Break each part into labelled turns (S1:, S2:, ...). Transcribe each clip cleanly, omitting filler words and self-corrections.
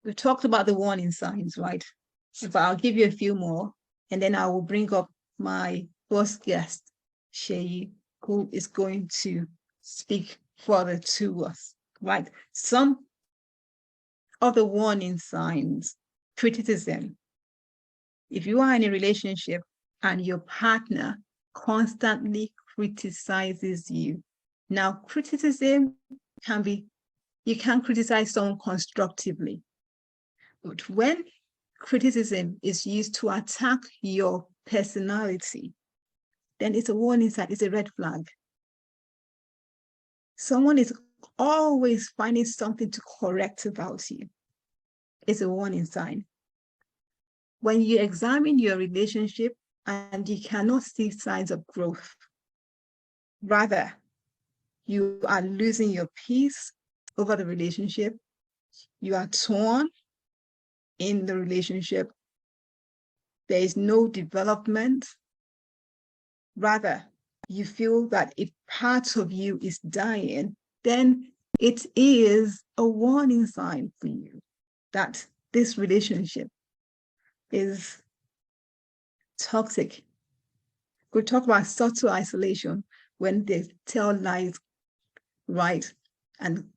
S1: We talked about the warning signs, right? But I'll give you a few more, and then I will bring up my first guest, Shay, who is going to speak further to us, right? Some of the warning signs: criticism. If you are in a relationship and your partner constantly criticizes you, now criticism can be, you can criticize someone constructively, but when criticism is used to attack your personality, then it's a warning sign, it's a red flag. Someone is always finding something to correct about you. It's a warning sign. When you examine your relationship and you cannot see signs of growth, rather, you are losing your peace over the relationship, you are torn in the relationship, there is no development, rather, you feel that if part of you is dying, then it is a warning sign for you that this relationship is toxic. We talk about subtle isolation, when they tell lies, right, and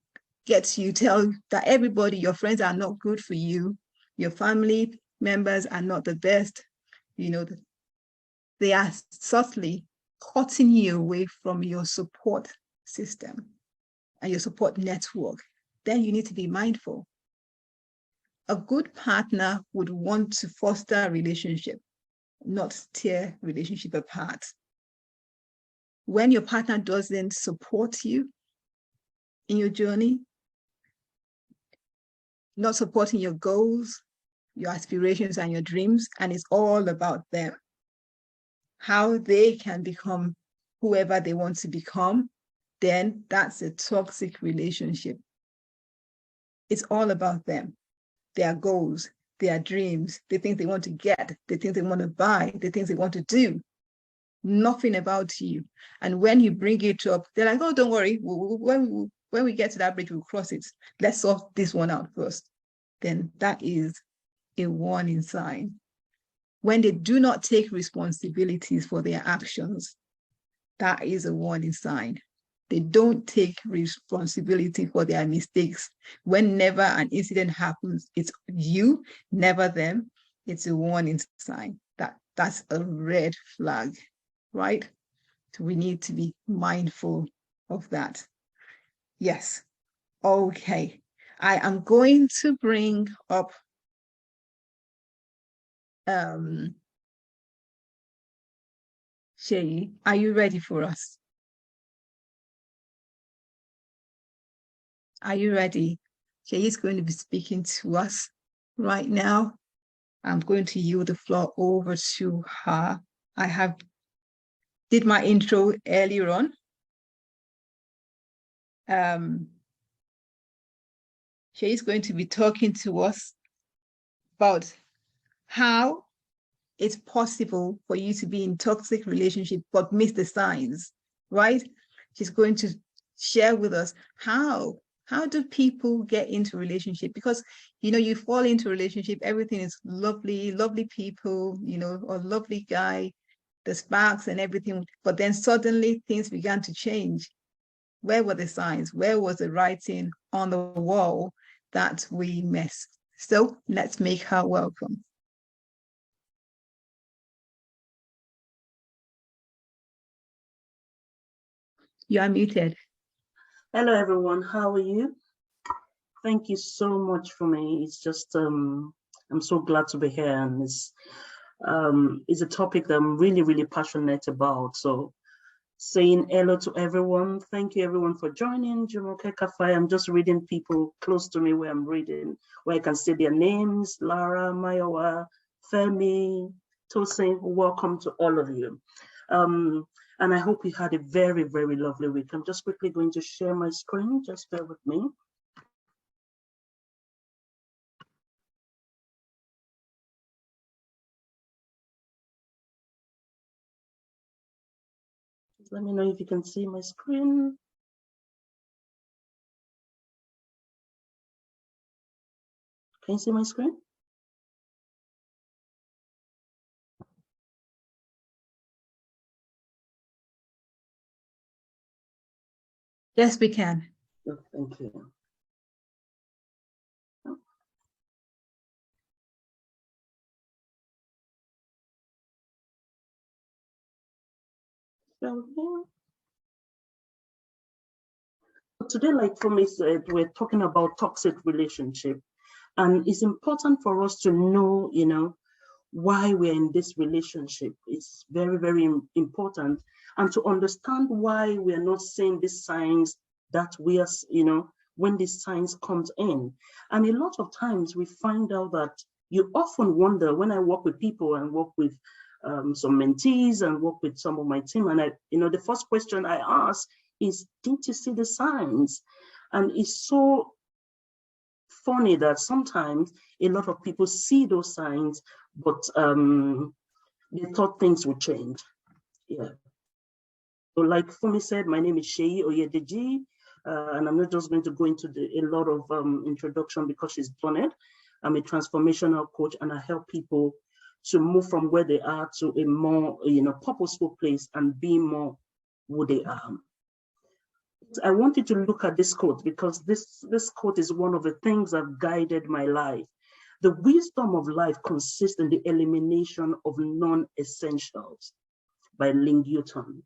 S1: gets you tell that everybody, your friends are not good for you, your family members are not the best, you know, they are subtly cutting you away from your support system and your support network. Then you need to be mindful. A good partner would want to foster a relationship, not tear relationship apart. When your partner doesn't support you in your journey, not supporting your goals, your aspirations, and your dreams, and it's all about them, how they can become whoever they want to become, then that's a toxic relationship. It's all about them, their goals, their dreams, the things they want to get, the things they want to buy, the things they want to do. Nothing about you. And when you bring it up, they're like, oh, don't worry, when we get to that bridge, we'll cross it. Let's sort this one out first. Then that is a warning sign. When they do not take responsibilities for their actions, that is a warning sign. They don't take responsibility for their mistakes. Whenever an incident happens, it's you, never them. It's a warning sign. That's a red flag, right? So we need to be mindful of that. Yes. Okay. I am going to bring up Shay. Are you ready for us? Are you ready? Shay is going to be speaking to us right now. I'm going to yield the floor over to her. I did my intro earlier on. Shay is going to be talking to us about how it's possible for you to be in toxic relationship but miss the signs, right? She's going to share with us how do people get into relationship? Because, you know, you fall into a relationship, everything is lovely, lovely people, you know, or lovely guy, the sparks and everything, but then suddenly things began to change. Where were the signs? Where was the writing on the wall that we missed? So let's make her welcome. You are muted.
S2: Hello, everyone. How are you? Thank you so much for me. It's just, I'm so glad to be here. And it's a topic that I'm really, really passionate about. So saying hello to everyone. Thank you, everyone, for joining. Jumoke Kafai. I'm just reading people close to me where I'm reading, where I can see their names. Lara, Mayowa, Femi, Tosin. Welcome to all of you. And I hope you had a very, very lovely week. I'm just quickly going to share my screen. Just bear with me. Just let me know if you can see my screen. Can you see my screen?
S1: Yes, we can.
S2: Oh, thank you. Today, like Funmi said, we're talking about toxic relationship, and it's important for us to know, you know, why we're in this relationship. It's very, very important, and to understand why we are not seeing these signs that we are, you know, when these signs comes in. And a lot of times we find out that you often wonder, when I work with people and work with some mentees and work with some of my team, and I, you know, the first question I ask is, didn't you see the signs? And it's so funny that sometimes a lot of people see those signs, but they thought things would change. Yeah. So like Funmi said, my name is Sheyi Oyedeji, and I'm not just going to go into a lot of introduction because she's done it. I'm a transformational coach, and I help people to move from where they are to a more, you know, purposeful place and be more who they are. I want you to look at this quote, because this quote is one of the things that have guided my life. The wisdom of life consists in the elimination of non-essentials, by Ling Yuton.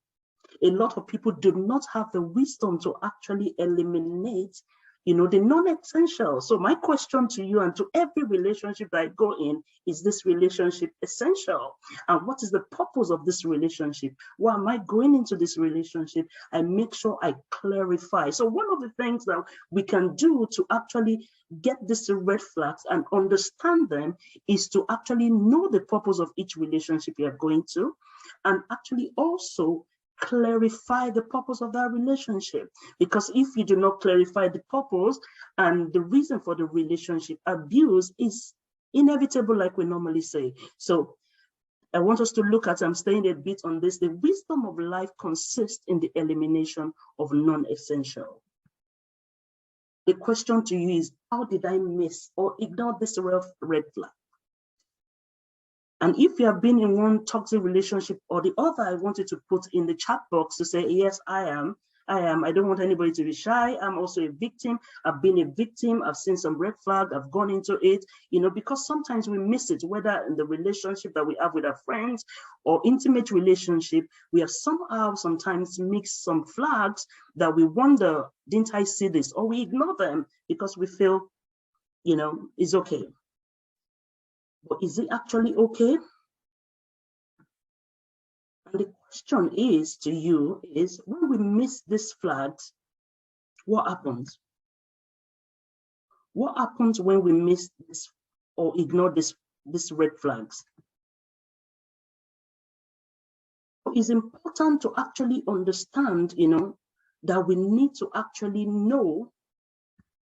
S2: A lot of people do not have the wisdom to actually eliminate, you know, the non-essentials. So my question to you and to every relationship that I go in is, this relationship essential? And what is the purpose of this relationship? Why am I going into this relationship? I make sure I clarify. So one of the things that we can do to actually get these red flags and understand them is to actually know the purpose of each relationship you are going to, and actually also clarify the purpose of that relationship. Because if you do not clarify the purpose and the reason for the relationship, abuse is inevitable, like we normally say. So I want us to look at, I'm staying a bit on this, the wisdom of life consists in the elimination of non-essential. The question to you is, how did I miss or ignore this red flag? And if you have been in one toxic relationship or the other, I want you to put in the chat box to say, yes, I am. I don't want anybody to be shy. I'm also a victim. I've been a victim. I've seen some red flag. I've gone into it, you know, because sometimes we miss it, whether in the relationship that we have with our friends or intimate relationship, we have somehow sometimes mixed some flags that we wonder, didn't I see this? Or we ignore them because we feel, you know, it's okay. But is it actually okay? And the question is to you is, when we miss these flags, what happens? What happens when we miss this or ignore these red flags? It's important to actually understand, you know, that we need to actually know,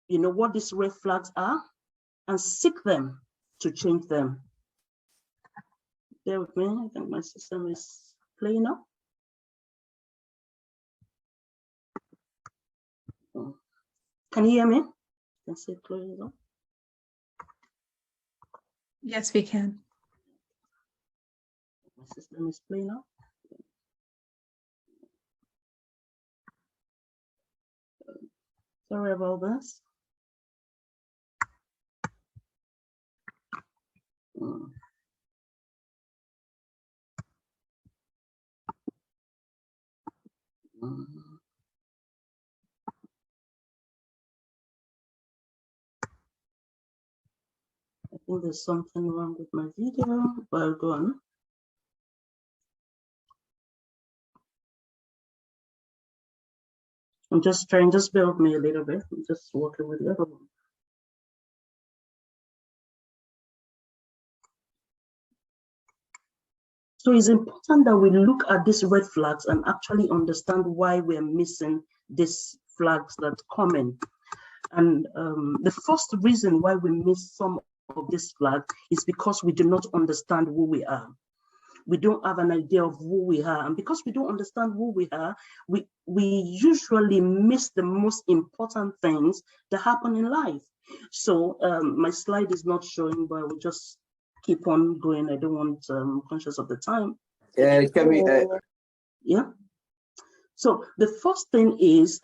S2: you know, what these red flags are and seek them to change them. Bear with me, I think my system is playing up. Can you hear me? Can say close it up.
S1: Yes, we can.
S2: My system is playing up. Sorry about this. I think there's something wrong with my video, but I'll go on. I'm just trying, just bear with me a little bit. I'm just working with the other one. So it's important that we look at these red flags and actually understand why we're missing these flags that come in. And the first reason why we miss some of this flag is because we do not understand who we are. We don't have an idea of who we are. And because we don't understand who we are, we usually miss the most important things that happen in life. So my slide is not showing, but I will just keep on going. I don't want conscious of the time.
S3: Can we?
S2: Yeah. So the first thing is,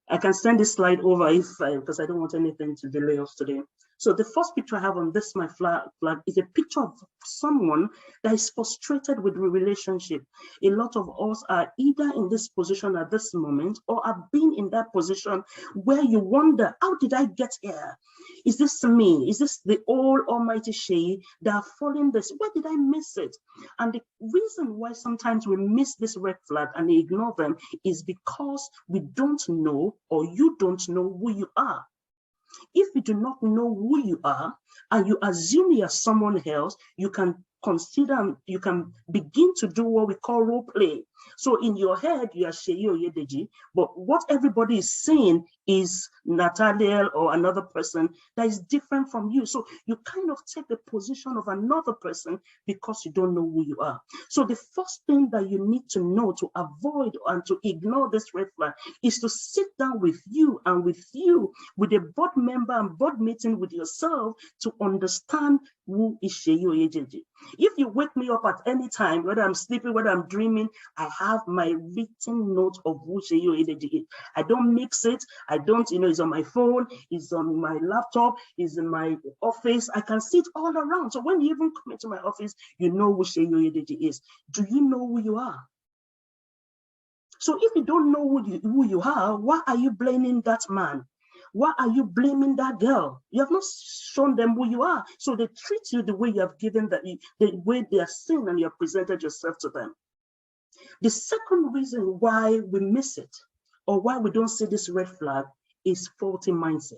S2: I can send this slide over if because I don't want anything to delay us today. So the first picture I have on this my flag is a picture of someone that is frustrated with the relationship. A lot of us are either in this position at this moment or have been in that position where you wonder, how did I get here? Is this me? Is this the all almighty Shay that are following this? Where did I miss it? And the reason why sometimes we miss this red flag and ignore them is because we don't know, or you don't know who you are. If you do not know who you are and you assume you are someone else, you can consider, you can begin to do what we call role play. So in your head, you are Sheyi Oyedeji, but what everybody is saying is Nathaniel or another person that is different from you. So you kind of take the position of another person because you don't know who you are. So the first thing that you need to know to avoid and to ignore this red flag is to sit down with you and with a board member and board meeting with yourself to understand who is Sheyi Oyedeji. If you wake me up at any time, whether I'm sleeping, whether I'm dreaming, I have my written note of who Sheyi Oyedeji is. I don't mix it. I don't, it's on my phone, it's on my laptop, it's in my office. I can see it all around. So when you even come into my office, you know who Sheyi Oyedeji is. Do you know who you are? So if you don't know who you are, why are you blaming that man? Why are you blaming that girl? You have not shown them who you are. So they treat you the way you have given them, the way they are seen and you have presented yourself to them. The second reason why we miss it or why we don't see this red flag is faulty mindset.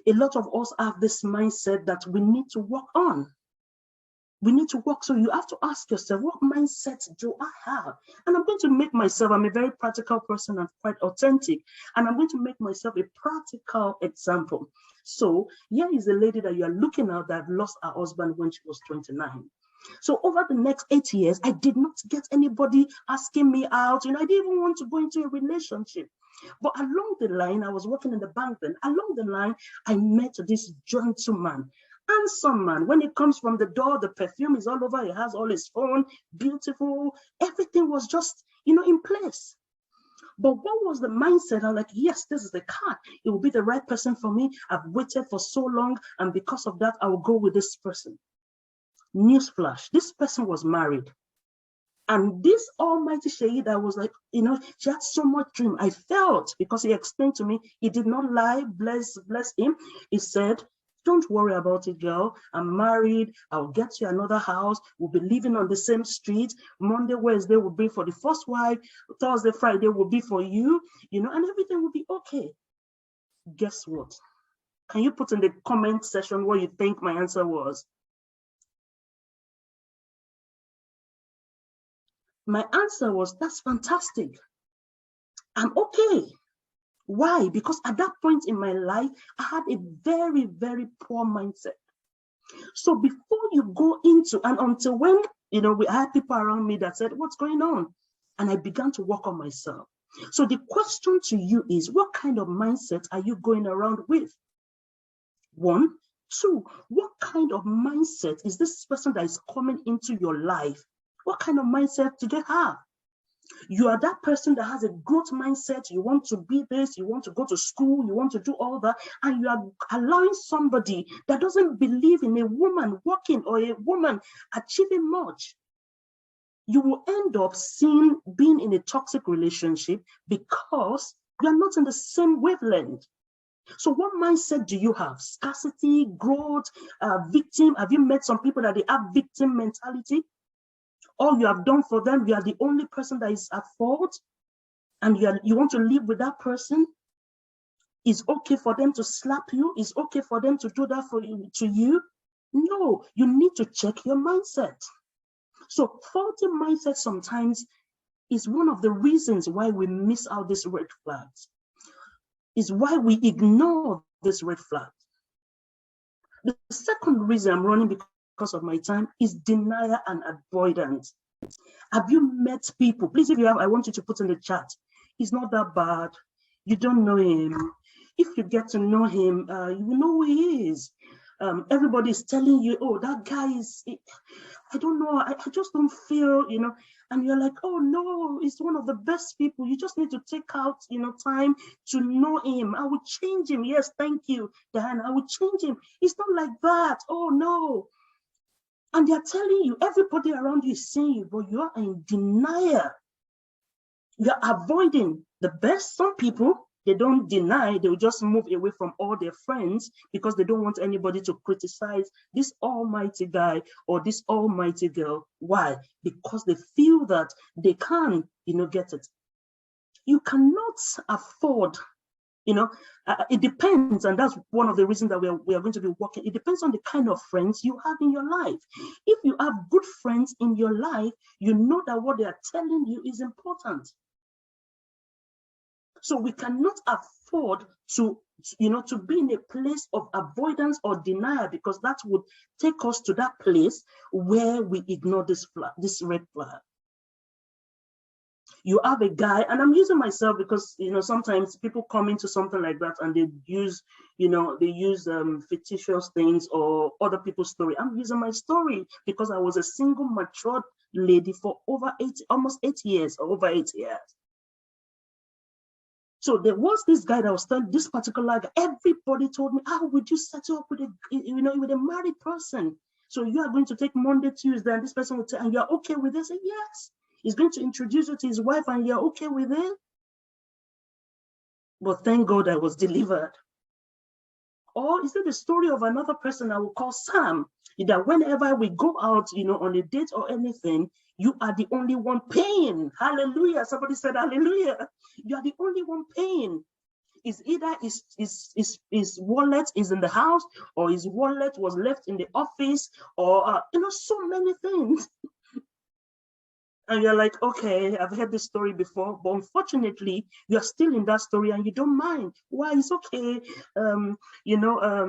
S2: A lot of us have this mindset that we need to work on. We need to work. So you have to ask yourself, what mindset do I have? And I'm going to make myself, I'm a very practical person and quite authentic. And I'm going to make myself a practical example. So here is a lady that you are looking at that lost her husband when she was 29. So over the next 8 years, I did not get anybody asking me out. I didn't even want to go into a relationship. But along the line, I was working in the bank then. Along the line, I met this gentleman. Handsome man. When it comes from the door, the perfume is all over. He has all his phone, beautiful. Everything was just, in place. But what was the mindset? I'm like, yes, this is the card. It will be the right person for me. I've waited for so long. And because of that, I will go with this person. Newsflash, this person was married. And this almighty Sheyi that was like, she had so much dream. I felt, because he explained to me, he did not lie, bless him. He said, don't worry about it, girl. I'm married. I'll get you another house. We'll be living on the same street. Monday, Wednesday will be for the first wife. Thursday, Friday will be for you, and everything will be okay. Guess what? Can you put in the comment section what you think my answer was? My answer was, that's fantastic. I'm okay. Why? Because at that point in my life, I had a very, very poor mindset. So before you go into, and until when, we had people around me that said, what's going on? And I began to work on myself. So the question to you is, what kind of mindset are you going around with? 1, 2, what kind of mindset is this person that is coming into your life? What kind of mindset do they have? You are that person that has a growth mindset. You want to be this, you want to go to school, you want to do all that, and you are allowing somebody that doesn't believe in a woman working or a woman achieving much. You will end up being in a toxic relationship because you are not in the same wavelength. So what mindset do you have? Scarcity, growth, victim? Have you met some people that they have victim mentality? All you have done for them, you are the only person that is at fault, and you want to live with that person. It's okay for them to slap you. It's okay for them to do that to you. No, you need to check your mindset. So faulty mindset sometimes is one of the reasons why we miss out these red flags. Is why we ignore this red flag. The second reason I'm running, because because of my time, is denial and avoidance. Have you met people? Please, if you have, I want you to put in the chat. He's not that bad. You don't know him. If you get to know him, you will know who he is. Everybody is telling you, oh, that guy is, I don't know, I just don't feel, and you're like, oh no, he's one of the best people. You just need to take out, time to know him. I will change him. Yes, thank you, Diana. I will change him. It's not like that. Oh no. And they're telling you, everybody around you is saying you, but you are in denial. You're avoiding the best. Some people, they don't deny, they will just move away from all their friends because they don't want anybody to criticize this almighty guy or this almighty girl. Why? Because they feel that they can, get it. You cannot afford, it depends, and that's one of the reasons that we are going to be working. It depends on the kind of friends you have in your life. If you have good friends in your life, you know that what they are telling you is important. So we cannot afford to be in a place of avoidance or denial, because that would take us to that place where we ignore this red flag. You have a guy, and I'm using myself because, sometimes people come into something like that and they use, fictitious things or other people's story. I'm using my story because I was a single, matured lady for almost 8 years, or over 8 years. So there was this guy that was telling this particular guy, everybody told me, how would you settle up with a married person? So you are going to take Monday, Tuesday, and this person will tell, and you're okay with this? I say, yes. He's going to introduce you to his wife and you're okay with it? But thank God I was delivered. Or is it the story of another person I will call Sam, that whenever we go out, on a date or anything, you are the only one paying. Hallelujah. Somebody said hallelujah. You are the only one paying. It's either his wallet is in the house, or his wallet was left in the office, or, so many things. And you're like, okay, I've heard this story before, but unfortunately, you're still in that story and you don't mind. Why? It's okay.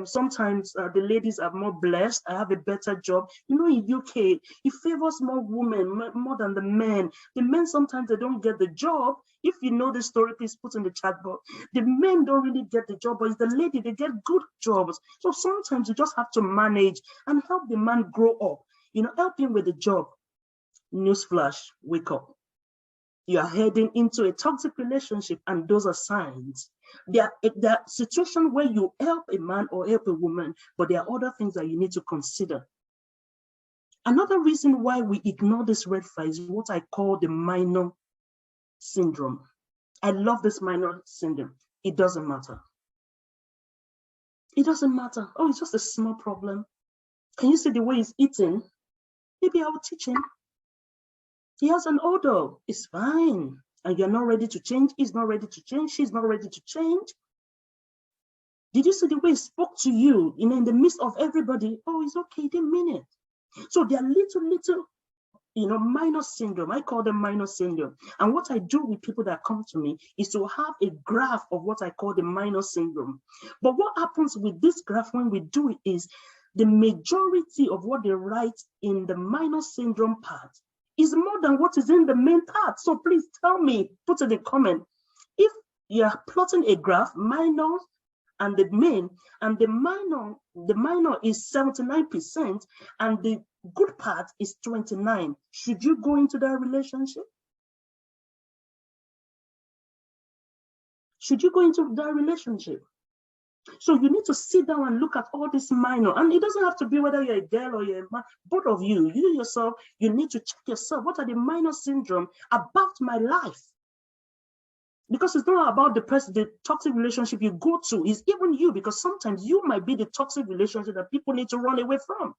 S2: Sometimes the ladies are more blessed. I have a better job. In UK, it favors more women more than the men. The men, sometimes they don't get the job. If you know the story, please put in the chat box. The men don't really get the job, but it's the lady, they get good jobs. So sometimes you just have to manage and help the man grow up, help him with the job. Newsflash, wake up. You are heading into a toxic relationship, and those are signs. There are situations where you help a man or help a woman, but there are other things that you need to consider. Another reason why we ignore this red flag is what I call the minor syndrome. I love this minor syndrome. It doesn't matter. It doesn't matter. Oh, it's just a small problem. Can you see the way he's eating? Maybe I will teach him. He has an odor, it's fine. And you're not ready to change, he's not ready to change, she's not ready to change. Did you see the way he spoke to you, in the midst of everybody? Oh, it's okay, he didn't mean it. So they're little, minor syndrome. I call them minor syndrome. And what I do with people that come to me is to have a graph of what I call the minor syndrome. But what happens with this graph when we do it is the majority of what they write in the minor syndrome part is more than what is in the main part. So please tell me, put in the comment, if you're plotting a graph, minor and the main, and the minor is 79% and the good part is 29. Should you go into that relationship? Should you go into that relationship? So you need to sit down and look at all this minor, and it doesn't have to be whether you're a girl or you're a man, both of you yourself, you need to check yourself. What are the minor syndrome about my life? Because it's not about the toxic relationship you go to, it's even you, because sometimes you might be the toxic relationship that people need to run away from.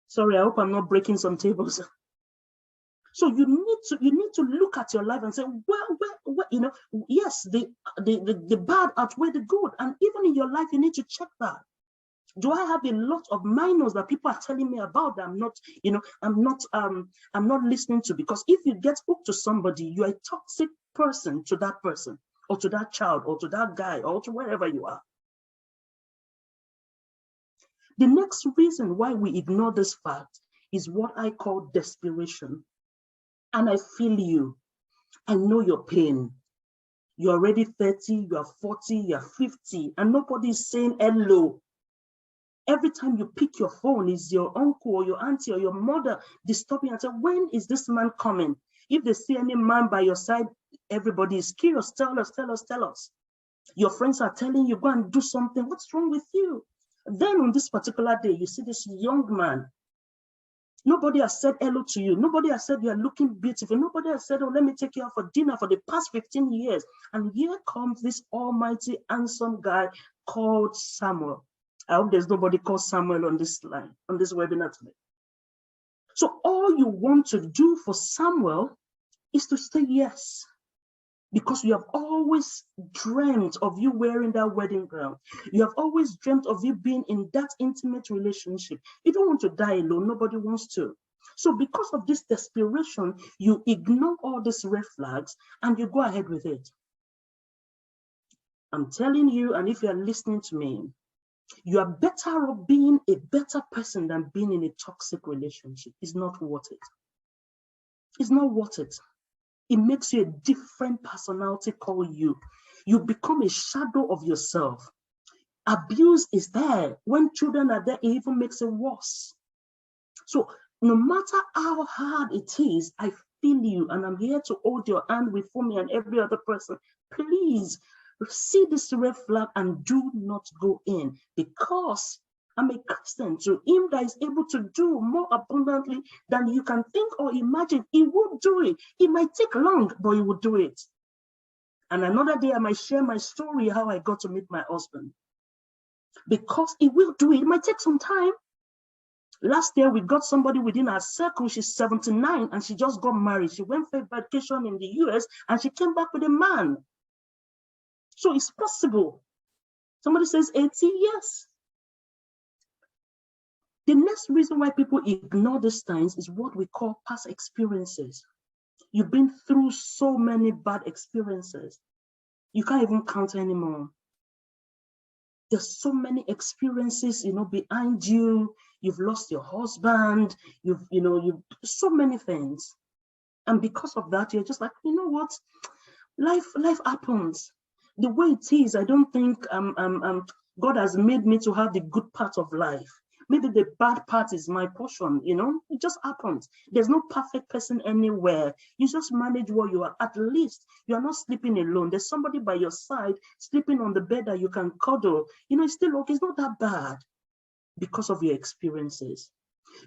S2: Sorry, I hope I'm not breaking some tables. So you need to look at your life and say, well, yes, the bad outweigh the good. And even in your life, you need to check that. Do I have a lot of minors that people are telling me about that I'm not listening to? Because if you get hooked to somebody, you're a toxic person to that person, or to that child, or to that guy, or to wherever you are. The next reason why we ignore this fact is what I call desperation. And I feel you. I know your pain. You're already 30, you're 40, you're 50, and nobody's saying hello. Every time you pick your phone, is your uncle or your auntie or your mother disturbing and say, when is this man coming? If they see any man by your side, everybody is curious. Tell us, tell us, tell us. Your friends are telling you, go and do something. What's wrong with you? Then on this particular day, you see this young man. Nobody has said hello to you. Nobody has said you are looking beautiful. Nobody has said, oh, let me take you out for dinner for the past 15 years. And here comes this almighty, handsome guy called Samuel. I hope there's nobody called Samuel on this line, on this webinar today. So all you want to do for Samuel is to say yes. Because you have always dreamt of you wearing that wedding gown. You have always dreamt of you being in that intimate relationship. You don't want to die alone. Nobody wants to. So because of this desperation, you ignore all these red flags and you go ahead with it. I'm telling you, and if you are listening to me, you are better off being a better person than being in a toxic relationship. It's not worth it. It's not worth it. It makes you a different personality called you. You become a shadow of yourself. Abuse is there. When children are there, it even makes it worse. So no matter how hard it is, I feel you, and I'm here to hold your hand with Funmi and every other person. Please see this red flag and do not go in, because I'm a Christian. To him that is able to do more abundantly than you can think or imagine, he will do it. It might take long, but he will do it. And another day I might share my story, how I got to meet my husband. Because he will do it. It might take some time. Last year we got somebody within our circle. She's 79 and she just got married. She went for a vacation in the US and she came back with a man. So it's possible. Somebody says 80, yes. The next reason why people ignore these signs is what we call past experiences. You've been through so many bad experiences. You can't even count anymore. There's so many experiences, behind you. You've lost your husband. You've so many things. And because of that, you're just like, you know what? Life happens. The way it is, I don't think God has made me to have the good part of life. Maybe the bad part is my portion, it just happens. There's no perfect person anywhere. You just manage what you are. At least you're not sleeping alone. There's somebody by your side sleeping on the bed that you can cuddle. It's still okay. It's not that bad because of your experiences.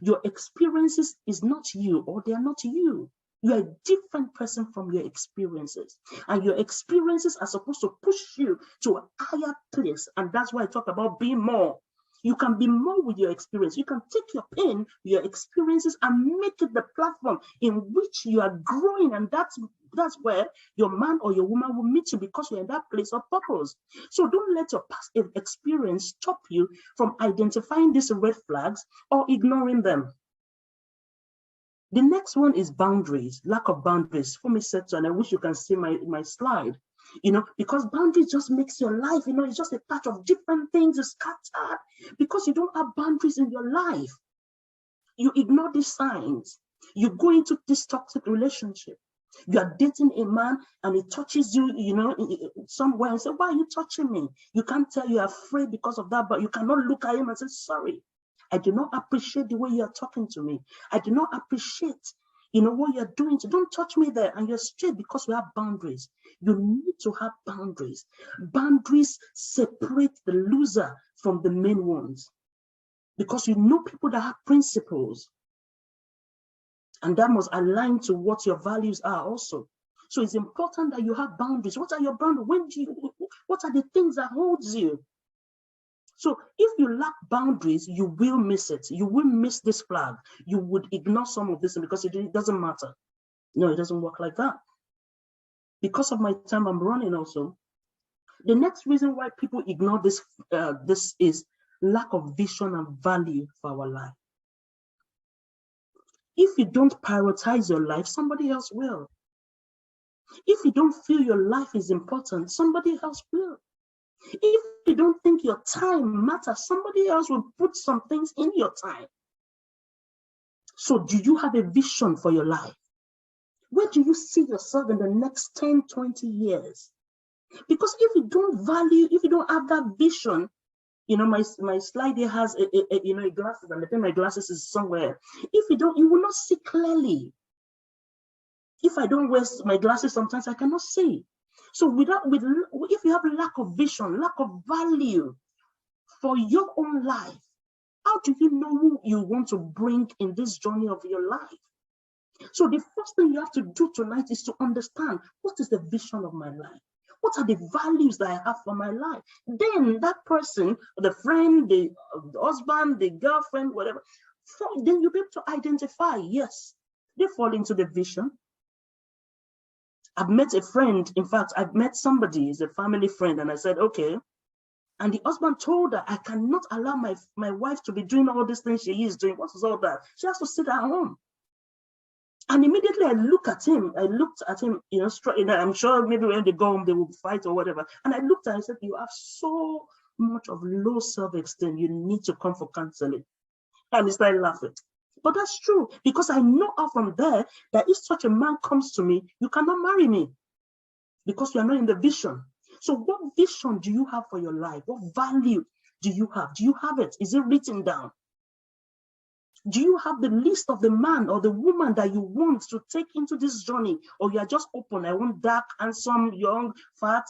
S2: Your experiences is not you, or they are not you. You are a different person from your experiences. And your experiences are supposed to push you to a higher place. And that's why I talk about being more. You can be more with your experience. You can take your pain, your experiences, and make it the platform in which you are growing. And that's where your man or your woman will meet you, because you're in that place of purpose. So don't let your past experience stop you from identifying these red flags or ignoring them. The next one is boundaries, lack of boundaries. Funmi said so, and I wish you can see my slide. Because boundaries just makes your life, it's just a patch of different things scattered, because you don't have boundaries in your life. You ignore these signs. You go into this toxic relationship. You are dating a man and he touches you, somewhere, and say, why are you touching me? You can't tell you're afraid because of that, but you cannot look at him and say, sorry. I do not appreciate the way you are talking to me. I do not appreciate, what you're doing. So don't touch me there. And you're straight, because we have boundaries. You need to have boundaries. Boundaries separate the loser from the main ones. Because people that have principles. And that must align to what your values are also. So it's important that you have boundaries. What are your boundaries? What are the things that holds you? So if you lack boundaries, you will miss it. You will miss this flag. You would ignore some of this because it doesn't matter. No, it doesn't work like that. Because of my time, I'm running also. The next reason why people ignore this, this is lack of vision and value for our life. If you don't prioritize your life, somebody else will. If you don't feel your life is important, somebody else will. If you don't think your time matters, somebody else will put some things in your time. So do you have a vision for your life? Where do you see yourself in the next 10, 20 years? Because if you don't value, if you don't have that vision, you know, my slide here has a glasses, and I think my glasses is somewhere. If you don't, you will not see clearly. If I don't wear my glasses, sometimes I cannot see. So if you have lack of vision, lack of value for your own life, how do you know who you want to bring in this journey of your life? So the first thing you have to do tonight is to understand, what is the vision of my life? What are the values that I have for my life? Then that person, the friend, the husband, the girlfriend, whatever, then you'll be able to identify, yes, they fall into the vision. I've met a friend, in fact, I've met somebody, he's a family friend, and I said, okay. And the husband told her, I cannot allow my wife to be doing all these things she is doing. What is all that? She has to sit at home. And immediately I looked at him, you know, straight, I'm sure maybe when they go home, they will fight or whatever. And I looked at him and said, you have so much of low self-esteem, you need to come for counseling. And he started laughing. But that's true, because I know out from there that if such a man comes to me, you cannot marry me because you are not in the vision. So what vision do you have for your life? What value do you have? Do you have it? Is it written down? Do you have the list of the man or the woman that you want to take into this journey? Or you are just open, I want dark, handsome, young, fat?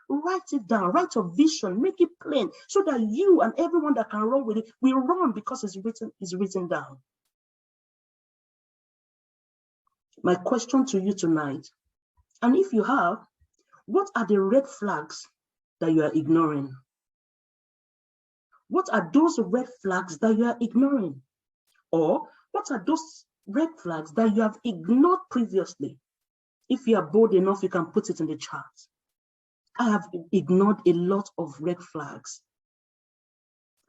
S2: Write it down, write your vision, make it plain, so that you and everyone that can run with it will run, because it's written down. My question to you tonight, and if you have, what are the red flags that you are ignoring? What are those red flags that you are ignoring? Or what are those red flags that you have ignored previously? If you are bold enough, you can put it in the chat. I have ignored a lot of red flags.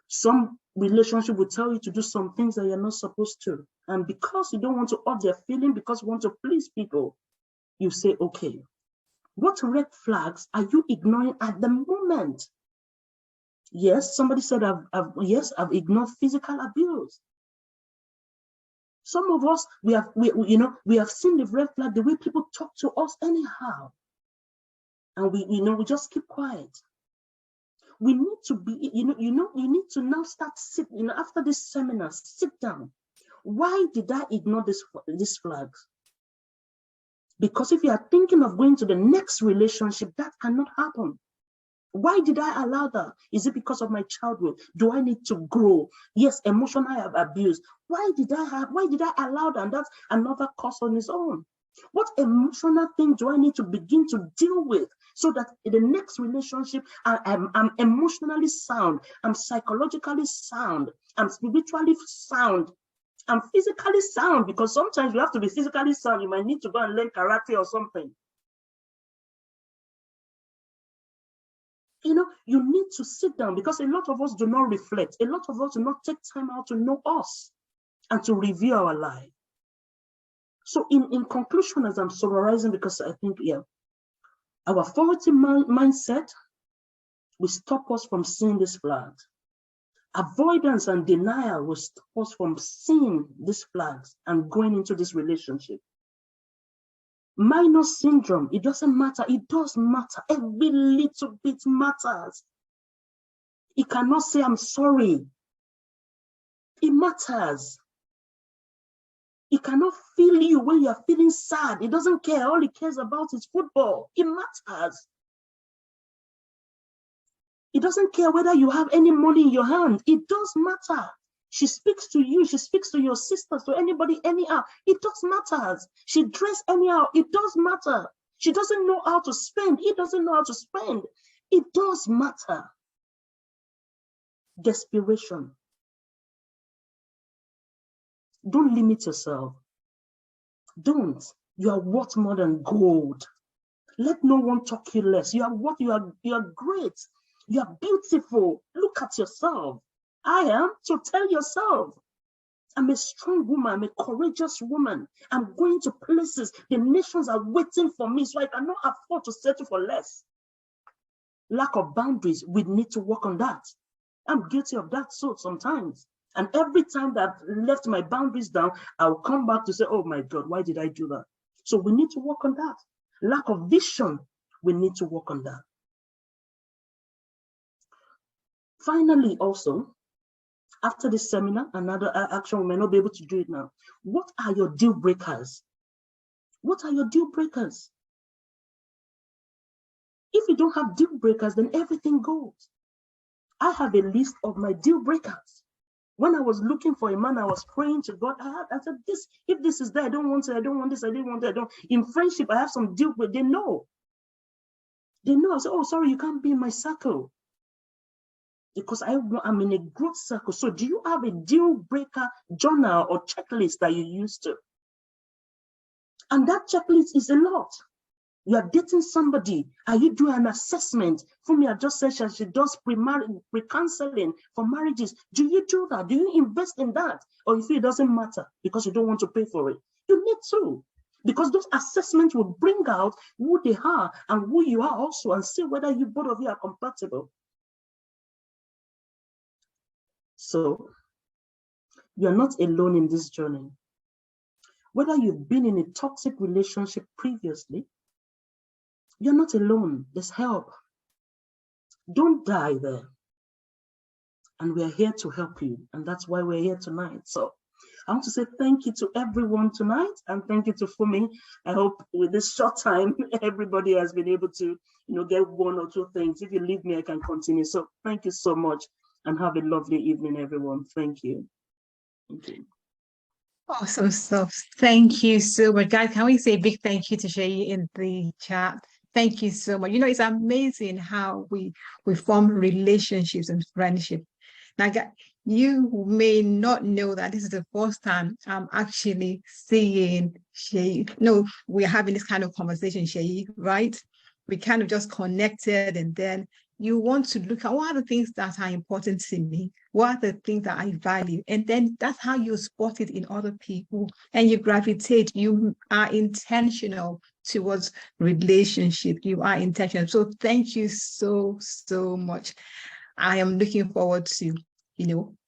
S2: Some relationship will tell you to do some things that you're not supposed to. And because you don't want to hurt their feeling, because you want to please people, you say, okay, what red flags are you ignoring at the moment? Yes, somebody said, I've ignored physical abuse. Some of us, we have seen the red flag, the way people talk to us anyhow. And we just keep quiet. We need to be, you need to now start sitting, after this seminar, sit down. Why did I ignore these flags? Because if you are thinking of going to the next relationship, that cannot happen. Why did I allow that? Is it because of my childhood? Do I need to grow? Yes, emotional abuse. Why did I allow that? And that's another cause on its own. What emotional thing do I need to begin to deal with so that in the next relationship, I'm emotionally sound, I'm psychologically sound, I'm spiritually sound, I'm physically sound? Because sometimes you have to be physically sound. You might need to go and learn karate or something. You need to sit down, because a lot of us do not reflect. A lot of us do not take time out to know us and to review our life. So in conclusion, as I'm summarizing, because I think, our authority mindset will stop us from seeing these flags. Avoidance and denial will stop us from seeing these flags and going into this relationship. Minor syndrome, it doesn't matter. It does matter. Every little bit matters. It cannot say, I'm sorry. It matters. It cannot feel you when you are feeling sad. It doesn't care. All it cares about is football. It matters. It doesn't care whether you have any money in your hand. It does matter. She speaks to you. She speaks to your sisters, to anybody, anyhow. It does matter. She dresses anyhow. It does matter. She doesn't know how to spend. He doesn't know how to spend. It does matter. Desperation. Don't limit yourself. Don't. You are worth more than gold. Let no one talk you less. You are what you are. You are great. You are beautiful. Look at yourself. I am. So tell yourself, I'm a strong woman. I'm a courageous woman. I'm going to places. The nations are waiting for me, so I cannot afford to settle for less. lack of boundaries. We need to work on that. I'm guilty of that so sometimes. And every time that I've left my boundaries down, I'll come back to say, oh my God, why did I do that? So we need to work on that. Lack of vision, we need to work on that. Finally, also, after this seminar, another action, we may not be able to do it now. What are your deal breakers? What are your deal breakers? If you don't have deal breakers, then everything goes. I have a list of my deal breakers. When I was looking for a man, I was praying to God. I said, if this is there, I don't want it, I don't want this, I didn't want it, I don't. In friendship, I have some deal breakers. They know. They know. I said, oh, sorry, you can't be in my circle. Because I'm in a growth circle. So do you have a deal breaker journal or checklist that you use to? And that checklist is a lot. You are dating somebody, and you do an assessment. Funmi, I just said she does pre-counseling for marriages. Do you do that? Do you invest in that? Or you feel it doesn't matter because you don't want to pay for it? You need to. Because those assessments will bring out who they are and who you are also, and see whether you both of you are compatible. So you're not alone in this journey. Whether you've been in a toxic relationship previously, you're not alone. There's help. Don't die there. And we're here to help you. And that's why we're here tonight. So I want to say thank you to everyone tonight. And thank you to Funmi. I hope with this short time, everybody has been able to, get one or two things. If you leave me, I can continue. So thank you so much. And have a lovely evening, everyone. Thank you. Thank you.
S1: Awesome stuff. Thank you so much. Guys, can we say a big thank you to Shay in the chat? Thank you so much. It's amazing how we form relationships and friendship. Now, you may not know that this is the first time I'm actually seeing Shay. We're having this kind of conversation, Shay, right? We kind of just connected, and then you want to look at what are the things that are important to me, what are the things that I value, and then that's how you spot it in other people, and you gravitate. You are intentional towards relationship. You are intentional. So thank you so much. I am looking forward to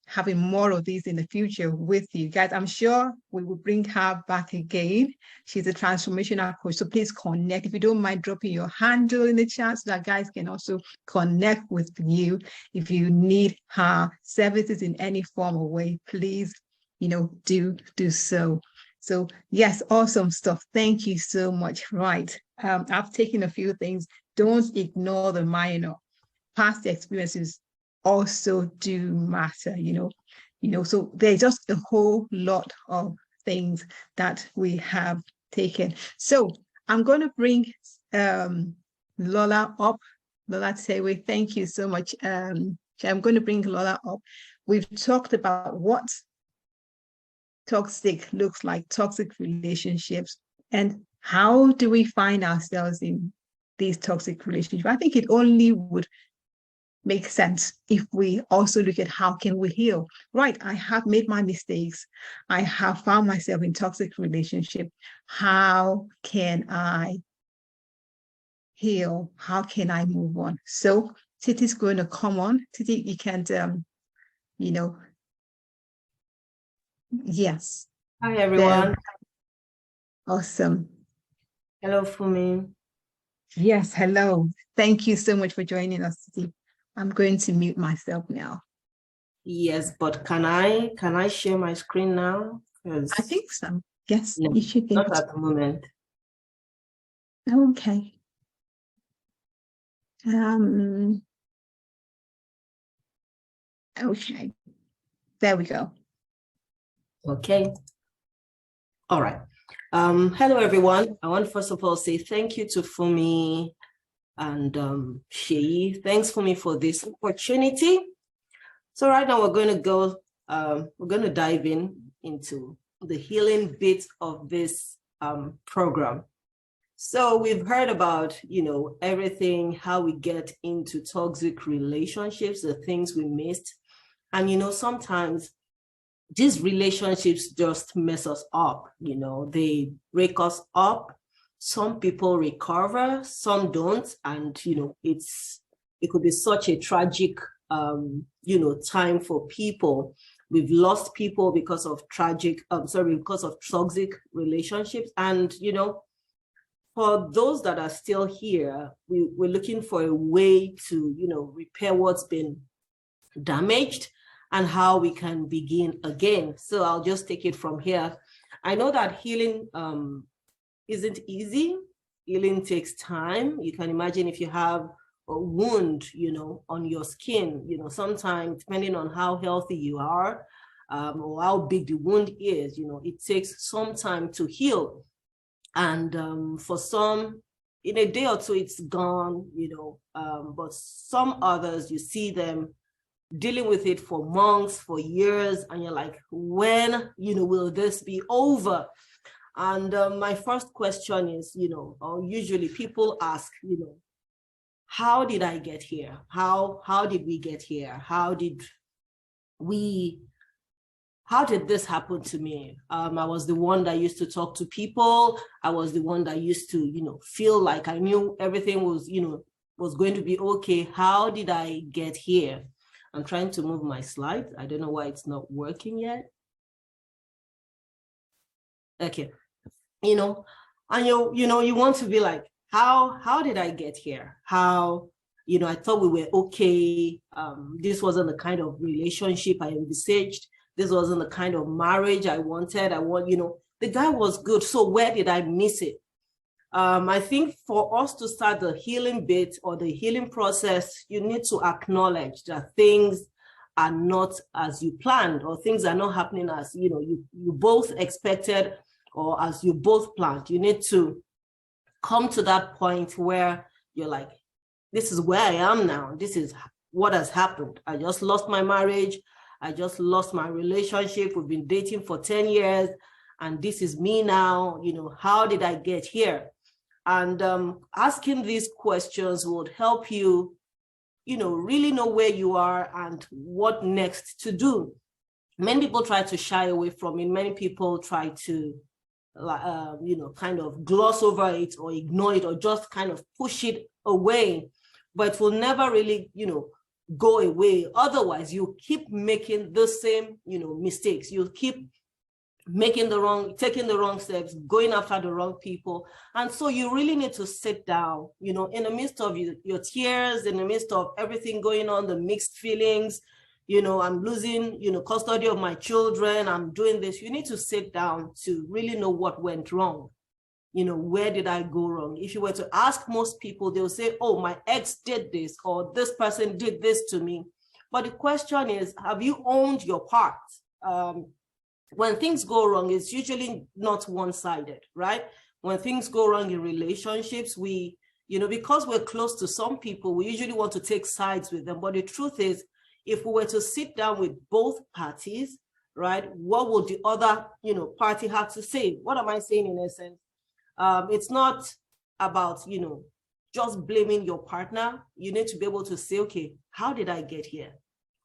S1: having more of these in the future with you guys. I'm sure we will bring her back again. She's a transformational coach. So please connect. If you don't mind dropping your handle in the chat so that guys can also connect with you. If you need her services in any form or way, please, do so. So yes, awesome stuff. Thank you so much. Right. I've taken a few things. Don't ignore the minor. Past experiences also do matter, so there's just a whole lot of things that we have taken. So I'm going to bring Lola up. Lola Tewe, thank you so much. I'm going to bring Lola up. We've talked about what toxic looks like, toxic relationships, and how do we find ourselves in these toxic relationships. I think it only would make sense if we also look at how can we heal. Right, I have made my mistakes. I have found myself in toxic relationship. How can I heal? How can I move on? So Titi's going to come on. Titi, you can, yes.
S3: Hi, everyone.
S1: Awesome.
S3: Hello, Funmi.
S1: Yes, hello. Thank you so much for joining us, Titi. I'm going to mute myself now.
S3: Yes, but can I share my screen now?
S1: I think so. Yes,
S3: no,
S1: you should be.
S3: Not at the moment.
S1: Okay. Okay. There we go.
S3: Okay. All right. Hello, everyone. I want to first of all say thank you to Funmi and Shay. Thanks, Funmi, for this opportunity. So right now we're going to dive into the healing bit of this program. So we've heard about, everything, how we get into toxic relationships, the things we missed. And, sometimes these relationships just mess us up, they break us up. Some people recover, some don't. And, it's it could be such a tragic, time for people. We've lost people because of because of toxic relationships. And, for those that are still here, we're looking for a way to, repair what's been damaged and how we can begin again. So I'll just take it from here. I know that healing isn't easy. Healing takes time. You can imagine if you have a wound, on your skin, sometimes depending on how healthy you are, or how big the wound is, it takes some time to heal. And for some, in a day or two, it's gone, but some others, you see them dealing with it for months, for years, and you're like, when, will this be over? And my first question is, or usually people ask, how did I get here? How did we get here? How did this happen to me? I was the one that used to talk to people. I was the one that used to, feel like I knew everything was, was going to be okay. How did I get here? I'm trying to move my slides. I don't know why it's not working yet. Okay. And you want to be like, how did I get here? How, I thought we were okay. This wasn't the kind of relationship I envisaged. This wasn't the kind of marriage I wanted. The guy was good. So where did I miss it? I think for us to start the healing bit or the healing process, you need to acknowledge that things are not as you planned, or things are not happening as you both expected or as you both planned. You need to come to that point where you're like, this is where I am now. This is what has happened. I just lost my marriage. I just lost my relationship. We've been dating for 10 years and this is me now. How did I get here? And asking these questions would help you, really know where you are and what next to do. Many people try to shy away from it. Many people try to, kind of gloss over it or ignore it or just kind of push it away. But it will never really, go away. Otherwise, you keep making the same, mistakes. You'll keep taking the wrong steps, going after the wrong people. And so you really need to sit down, in the midst of your tears, in the midst of everything going on, the mixed feelings, I'm losing, custody of my children, I'm doing this. You need to sit down to really know what went wrong. Where did I go wrong? If you were to ask most people, they'll say, oh, my ex did this, or this person did this to me. But the question is, have you owned your part? When things go wrong, it's usually not one-sided, right? When things go wrong in relationships, we, because we're close to some people, we usually want to take sides with them. But the truth is, if we were to sit down with both parties, right, what would the other, party have to say? What am I saying in essence? It's not about, just blaming your partner. You need to be able to say, okay, how did I get here?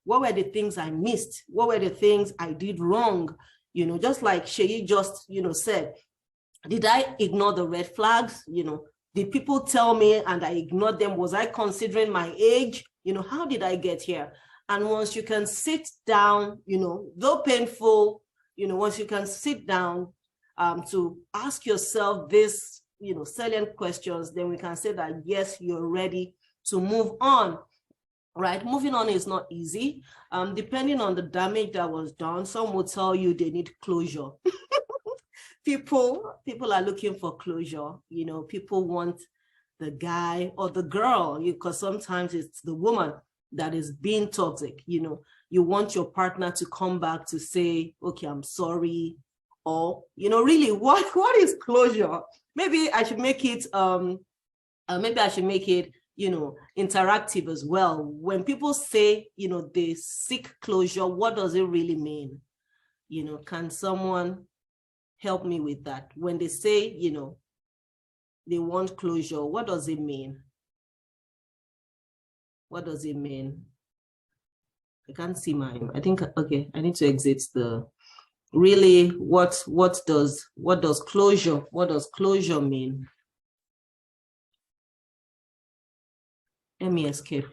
S3: What were the things I missed? What were the things I did wrong? Just like Sheyi just, said, did I ignore the red flags? Did people tell me and I ignored them? Was I considering my age? How did I get here? And once you can sit down, though painful, once you can sit down to ask yourself this, salient questions, then we can say that, yes, you're ready to move on. Right, moving on is not easy. Depending on the damage that was done, some will tell you they need closure. People are looking for closure. People want the guy or the girl, because sometimes it's the woman that is being toxic. You want your partner to come back to say, okay, I'm sorry. Or, really, what is closure? Maybe I should make it, interactive as well. When people say, they seek closure, what does it really mean? Can someone help me with that? When they say, they want closure, what does it mean? What does it mean? I can't see mine. I think, okay, I need to exit the, really, what does closure mean? Let me escape.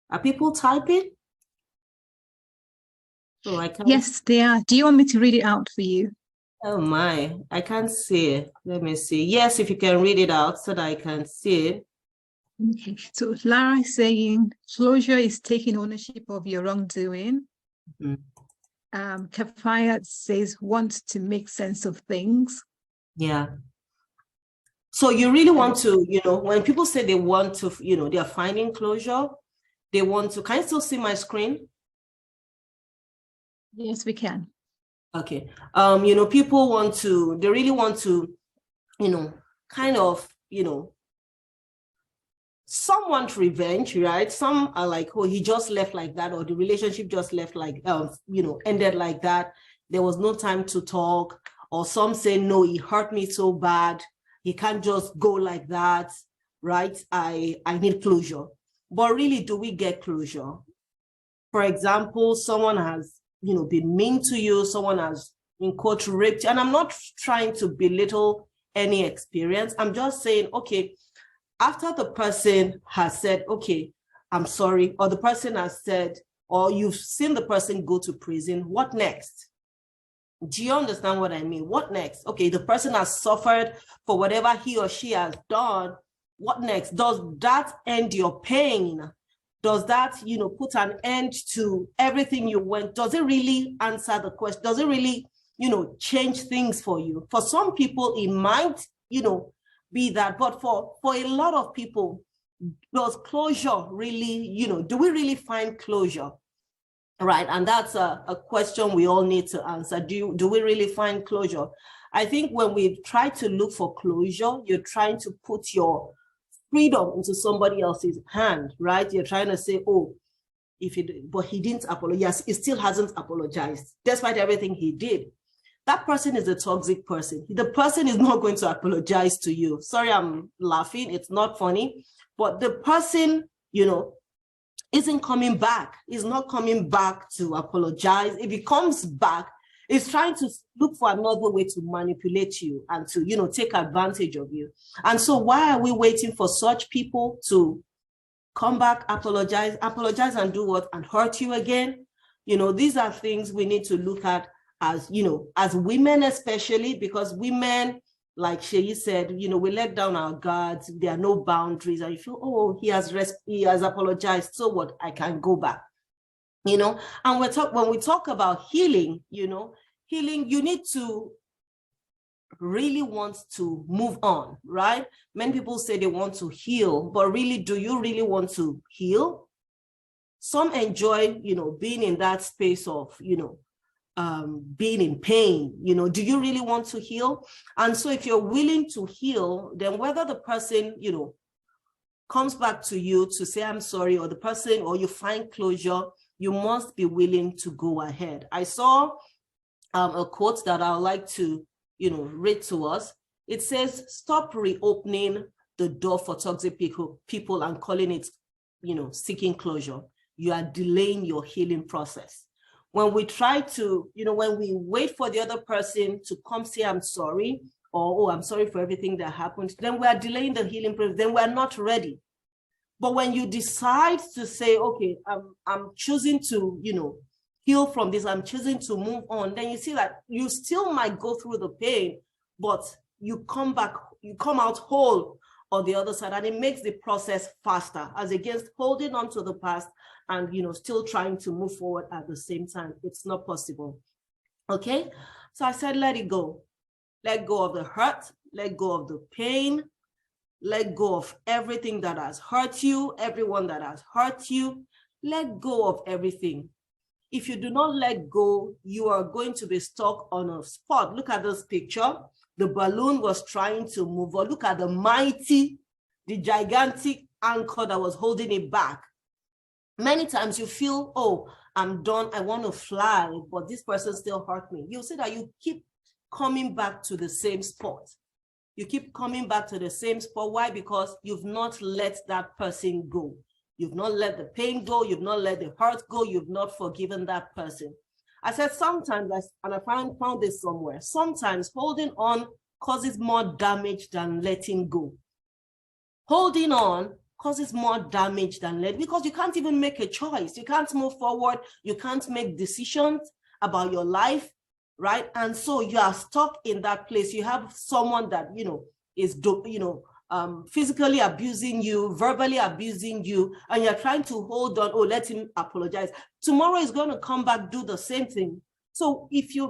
S3: Are people typing? So I can't.
S1: Yes, they are. Do you want me to read it out for you?
S3: Oh my, I can't see it. Let me see. Yes, if you can read it out so that I can see it.
S1: Okay. So Lara is saying closure is taking ownership of your wrongdoing. Kafaya says want to make sense of things.
S3: Yeah. So you really want to, when people say they want to, they are finding closure, they want to, can you still see my screen?
S1: Yes, we can.
S3: Okay. People want to, they really want to, kind of, some want revenge, right? Some are like, oh, he just left like that, or the relationship just left like, ended like that. There was no time to talk. Or some say, no, he hurt me so bad. He can't just go like that, right? I need closure. But really, do we get closure? For example, someone has, been mean to you. Someone has, in quote, raped you. And I'm not trying to belittle any experience. I'm just saying, okay, after the person has said, okay, I'm sorry, or the person has said, or you've seen the person go to prison, what next? Do you understand what I mean? What next? Okay, the person has suffered for whatever he or she has done. What next? Does that end your pain? Does that, put an end to everything you went? Does it really answer the question? Does it really, change things for you? For some people, it might, be that, but for a lot of people, does closure really, do we really find closure? Right, and that's a question we all need to answer. Do we really find closure? I think when we try to look for closure, you're trying to put your freedom into somebody else's hand, right? You're trying to say, oh, but he didn't apologize. He still hasn't apologized, despite everything he did. That person is a toxic person. The person is not going to apologize to you. Sorry, I'm laughing. It's not funny. But the person, isn't coming back. He's not coming back to apologize. If he comes back, he's trying to look for another way to manipulate you and to, take advantage of you. And so why are we waiting for such people to come back, apologize and do what? And hurt you again? These are things we need to look at as, as women especially, because women, like Sheyi said, we let down our guards. There are no boundaries. And you feel, oh, he has apologized. So what? I can go back. And when we talk about healing, healing, you need to really want to move on, right? Many people say they want to heal, but really, do you really want to heal? Some enjoy, being in that space of, being in pain. Do you really want to heal? And so if you're willing to heal, then whether the person, comes back to you to say, I'm sorry, or the person, or you find closure, you must be willing to go ahead. I saw a quote that I would like to, read to us. It says, stop reopening the door for toxic people and calling it, seeking closure. You are delaying your healing process. When we try to, when we wait for the other person to come say, I'm sorry, or, oh, I'm sorry for everything that happened, then we are delaying the healing process, then we're not ready. But when you decide to say, okay, I'm choosing to, heal from this, I'm choosing to move on, then you see that you still might go through the pain, but you come back, you come out whole on the other side, and it makes the process faster as against holding on to the past and, still trying to move forward at the same time. It's not possible. Okay. So I said, let it go. Let go of the hurt, let go of the pain, let go of everything that has hurt you, everyone that has hurt you. Let go of everything. If you do not let go, you are going to be stuck on a spot. Look at this picture. The balloon was trying to move on. Look at the gigantic anchor that was holding it back. Many times you feel, oh, I'm done, I want to fly, but this person still hurt me. You'll see that you keep coming back to the same spot. You keep coming back to the same spot. Why? Because you've not let that person go. You've not let the pain go. You've not let the hurt go. You've not forgiven that person. I said sometimes, and I found this somewhere, sometimes holding on causes more damage than letting go. Holding on causes more damage than letting, because you can't even make a choice. You can't move forward. You can't make decisions about your life, right? And so you are stuck in that place. You have someone that, is, physically abusing you, verbally abusing you, and you're trying to hold on, oh, let him apologize. Tomorrow is going to come back, do the same thing. So if you,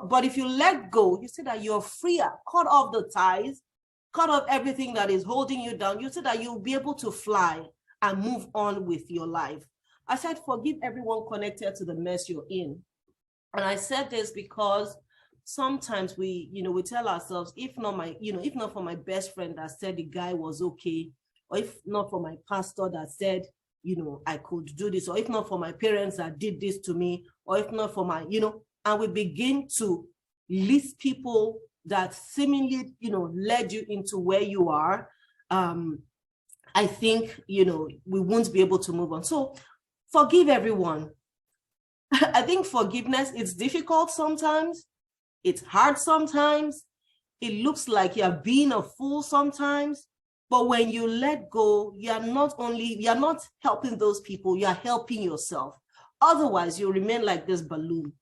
S3: but if you let go, you see that you're freer, cut off the ties, cut off everything that is holding you down. You see that you'll be able to fly and move on with your life. I said, forgive everyone connected to the mess you're in. And I said this because sometimes we tell ourselves, if not for my best friend that said the guy was okay, or if not for my pastor that said, I could do this, or if not for my parents that did this to me, or if not for my, and we begin to list people that seemingly, led you into where you are. I think, we won't be able to move on. So forgive everyone. I think forgiveness is difficult sometimes. It's hard sometimes. It looks like you're being a fool sometimes. But when you let go, you're not helping those people, you're helping yourself. Otherwise, you remain like this balloon.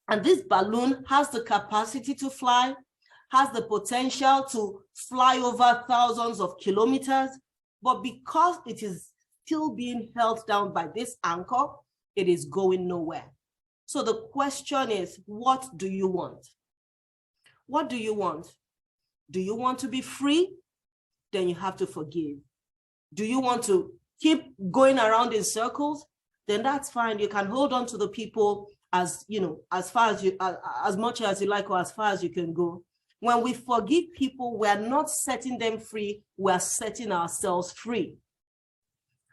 S3: And this balloon has the capacity to fly, has the potential to fly over thousands of kilometers. But because it is still being held down by this anchor, it is going nowhere. So the question is, what do you want? What do you want? Do you want to be free? Then you have to forgive. Do you want to keep going around in circles? Then that's fine. You can hold on to the people as far as as much as you like, or as far as you can go. When we forgive people, we are not setting them free, we are setting ourselves free.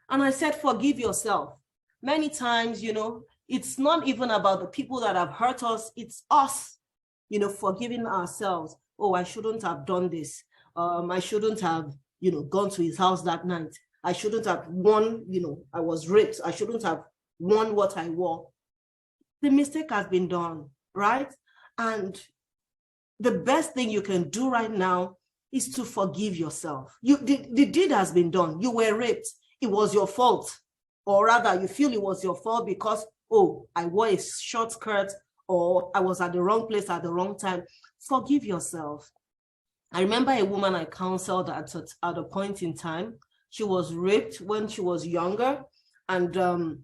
S3: And I said, forgive yourself. Many times, it's not even about the people that have hurt us, it's us, forgiving ourselves. Oh, I shouldn't have done this. I shouldn't have, gone to his house that night. I shouldn't have worn, I was raped. I shouldn't have worn what I wore. The mistake has been done, right? And the best thing you can do right now is to forgive yourself. The deed has been done. You were raped. It was your fault. Or rather, you feel it was your fault because, oh, I wore a short skirt, or I was at the wrong place at the wrong time. Forgive yourself. I remember a woman I counseled at a point in time. She was raped when she was younger, and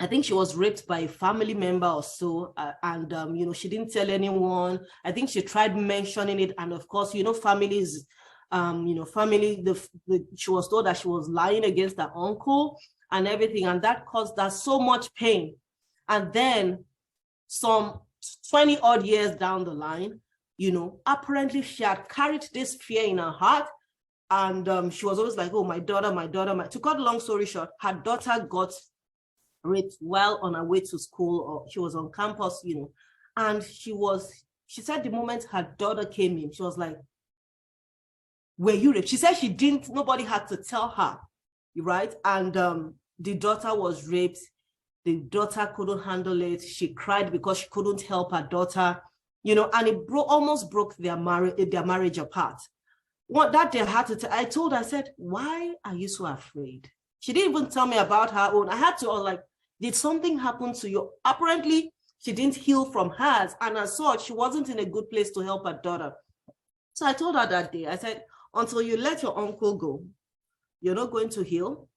S3: I think she was raped by a family member or so, and she didn't tell anyone. I think she tried mentioning it, and of course, families, she was told that she was lying against her uncle and everything, and that caused her so much pain. And then some 20 odd years down the line, apparently she had carried this fear in her heart, and she was always like, oh, my daughter. To cut a long story short, her daughter got raped while on her way to school, or she was on campus, and she said the moment her daughter came in, she was like, were you raped? She said she didn't, nobody had to tell her, right? And the daughter was raped. The daughter couldn't handle it. She cried because she couldn't help her daughter, and it almost broke their marriage apart. That day I told her, I said, why are you so afraid? She didn't even tell me about her own. I was like, did something happen to you? Apparently, she didn't heal from hers, and as such, she wasn't in a good place to help her daughter. So I told her that day, I said, until you let your uncle go, you're not going to heal.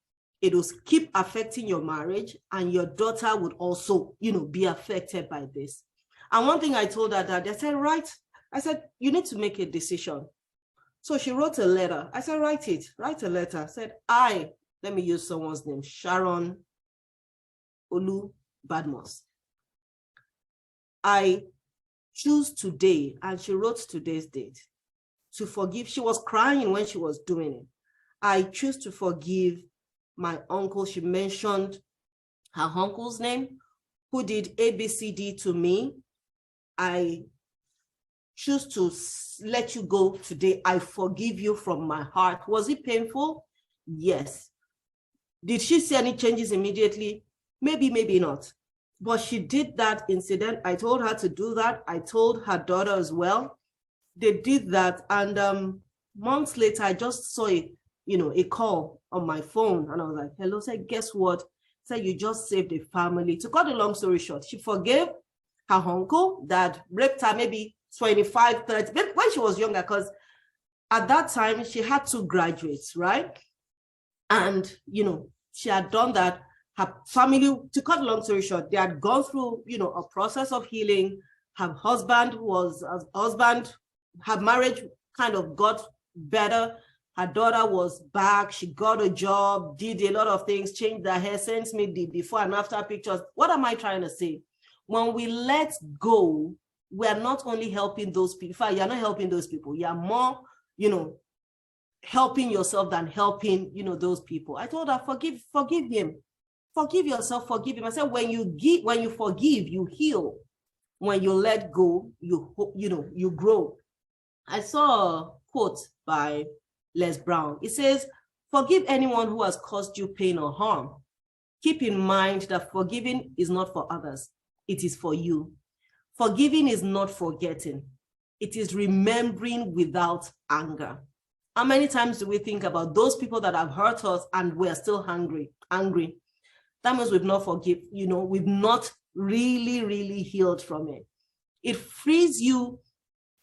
S3: It will keep affecting your marriage, and your daughter would also, be affected by this. And one thing I told her that I said, right. I said, you need to make a decision. So she wrote a letter. I said, write a letter. I said, let me use someone's name, Sharon Olu Badmos. I choose today, and she wrote today's date, to forgive. She was crying when she was doing it. I choose to forgive my uncle. She mentioned her uncle's name, who did ABCD to me. I choose to let you go today. I forgive you from my heart. Was it painful? Yes. Did she see any changes immediately? Maybe, maybe not. But she did that incident. I told her to do that. I told her daughter as well. They did that. And months later, I just saw a a call on my phone, and I was like, hello, said, guess what? Said, you just saved a family. To cut a long story short, she forgave her uncle that raped her maybe 25, 30, when she was younger, because at that time she had 2 graduates, right? And, she had done that. Her family, to cut a long story short, they had gone through, a process of healing. Her marriage kind of got better. Her daughter was back. She got a job, did a lot of things, changed her hair, sent me the before and after pictures. What am I trying to say? When we let go, we are not only helping those people. In fact, you're not helping those people. You're more, helping yourself than helping, those people. I told her, forgive him. Forgive yourself, forgive him. I said, when you forgive, you heal. When you let go, you grow. I saw a quote by Les Brown. It says, forgive anyone who has caused you pain or harm. Keep in mind that forgiving is not for others. It is for you. Forgiving is not forgetting. It is remembering without anger. How many times do we think about those people that have hurt us and we're still angry? That means we've not forgiven, we've not really, really healed from it. It frees you.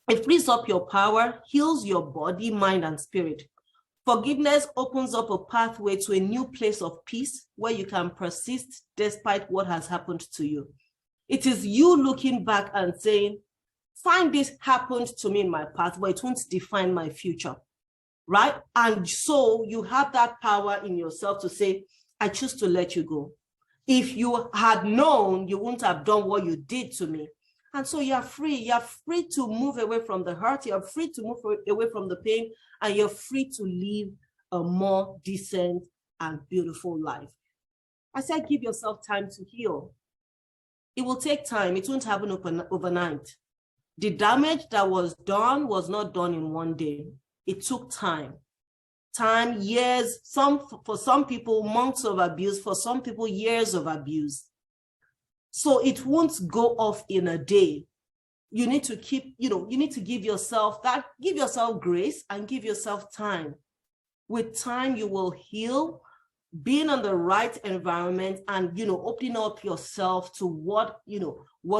S3: It frees up your power, heals your body, mind, and spirit. Forgiveness opens up a pathway to a new place of peace where you can persist despite what has happened to you. It is you looking back and saying, fine, this happened to me in my past, but it won't define my future, right? And so you have that power in yourself to say, I choose to let you go. If you had known, you wouldn't have done what you did to me. And so you're free. You're free to move away from the hurt. You're free to move away from the pain, and you're free to live a more decent and beautiful life. I said, give yourself time to heal. It will take time. It won't happen overnight. The damage that was done was not done in one day. It took time. Time, years, for some people, months of abuse, for some people, years of abuse. So it won't go off in a day. You need to keep, you need to give yourself grace and give yourself time. With time, you will heal, being in the right environment and, opening up yourself to what